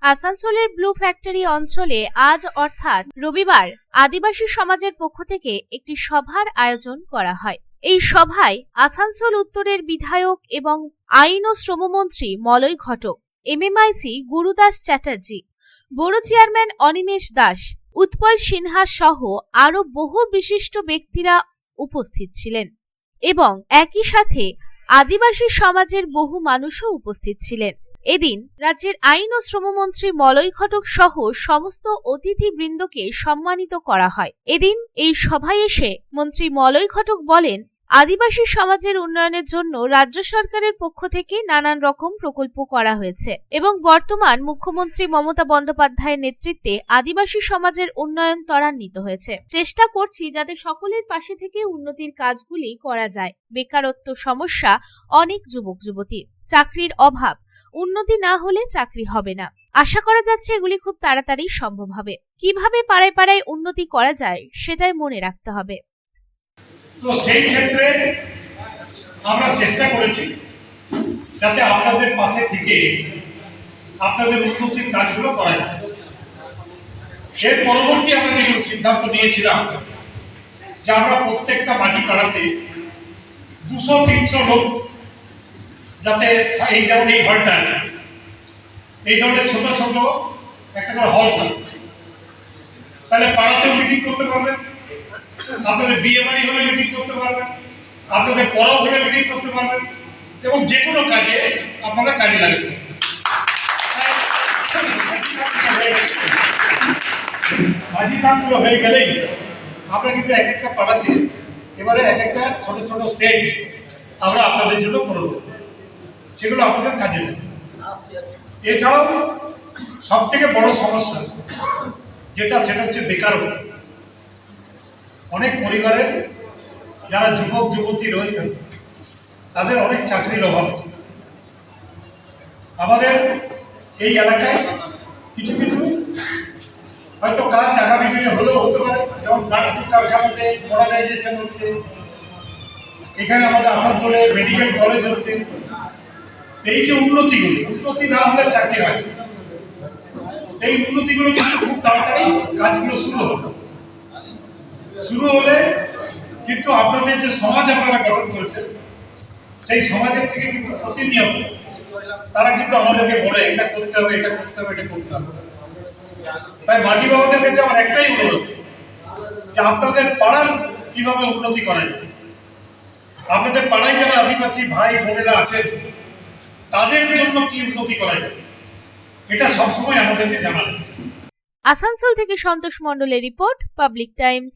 আসানসোলের blue factory অঞ্চলে আজ অর্থাৎ রবিবার আদিবাসী সমাজের পক্ষ থেকে একটি সভার আয়োজন করা হয়। এই সভায় আসানসোল উত্তরের বিধায়ক এবং আইন ও শ্রমমন্ত্রী মলয় ঘটক, এমএমআইসি গুরুদাস চ্যাটার্জি, বড় চেয়ারম্যান অনিমেষ দাস, উৎপল সিনহা সহ আরো বহু বিশিষ্ট ব্যক্তিরা উপস্থিত ছিলেন এবং একই সাথে আদিবাসী সমাজের বহু মানুষও উপস্থিত ছিলেন। এদিন রাজ্যের আইন ও শ্রমমন্ত্রী মলয় ঘটক সহ সমস্ত অতিথিবৃন্দকে সম্মানিত করা হয়। এদিন এই সভায় এসে মন্ত্রী মলয় ঘটক বলেন, আদিবাসী সমাজের উন্নয়নের জন্য রাজ্য সরকারের পক্ষ থেকে নানান রকম প্রকল্প করা হয়েছে এবং বর্তমান মুখ্যমন্ত্রী মমতা বন্দ্যোপাধ্যায়ের নেতৃত্বে আদিবাসী সমাজের উন্নয়ন ত্বরান্বিত হয়েছে। চেষ্টা করছি যাতে সকলের পাশে থেকে উন্নতির কাজগুলি করা যায়। বেকারত্ব সমস্যা অনেক যুবক যুবতীর, চাকরির অভাব, উন্নতি না হলে চাকরি হবে না। আশা করা যাচ্ছে এগুলি খুব তাড়াতাড়ি সম্ভব হবে। কিভাবে পাড়ায় পাড়ায় উন্নতি করা যায় সেটাই মনে রাখতে হবে। তো সেই ক্ষেত্রে আমরা চেষ্টা করেছি যাতে আপনাদের পাশে থেকে আপনাদের উন্নতির কাজগুলো করা যায়। এর পরবর্তী আমরা যেগুলো সিদ্ধান্ত নিয়েছিলাম যে আমরা প্রত্যেকটা মাঝি পাড়াতে 200-300 লোক যাতে এই যেমন এই হলটা আছে, এই ধরনের ছোট ছোট একটা করে হল করে তাহলে পাড়াতেও মিটিং করতে পারবেন, আপনাদের বিয়ে বাড়ি হলে মিটিং করতে পারবেন, আপনাদের পরব হলে মিটিং করতে পারবেন এবং যে কোনো কাজে আপনারা কাজে লাগবে। মাঝি কামগুলো হয়ে গেলেই আমরা কিন্তু এক একটা পাড়াতে এবারে এক একটা ছোট ছোট সেট আমরা আপনাদের জন্য করে দেবো, সেগুলো আপনাদের কাজে লাগবে। এছাড়াও সব থেকে বড় সমস্যা যেটা সেটা হচ্ছে বেকারত্ব। অনেক পরিবারের যারা যুবক যুবতী রয়েছেন তাদের অনেক চাকরির অভাব আছে। আমাদের এই এলাকায় কিছু কিছু হয়তো কাজ আগামী দিনে হলেও হতে পারে, যেমন কাঠপুর কারখানাতে মডার্নাইজেশন হচ্ছে, এখানে আমাদের আসানসোলে মেডিকেল কলেজ হচ্ছে। এই যে উন্নতি না হলে চাকরি হয়, এই উন্নতিগুলো কিন্তু খুব তাড়াতাড়ি কাজগুলো শুরু হলে কিন্তু আপনাদের যে সমাজ আপনারা গঠন করেছেন সেই সমাজের থেকে কিন্তু প্রতিনিয়ত তারা কিন্তু আমাদেরকে বলে এটা করতে হবে, এটা করতে হবে, এটা করতে হবে। তাই মাঝি বাবাদের কাছে আমার একটাই অনুরোধ যে আপনাদের পাড়ার কিভাবে উন্নতি করা যায়, আপনাদের পাড়ায় যারা আদিবাসী ভাই বোনেরা আছেন তাদের জন্য কি উন্নতি করা যায়, এটা সবসময় আমাদেরকে জানাবেন। আসানসোল থেকে সন্তোষ মণ্ডলের রিপোর্ট, পাবলিক টাইমস।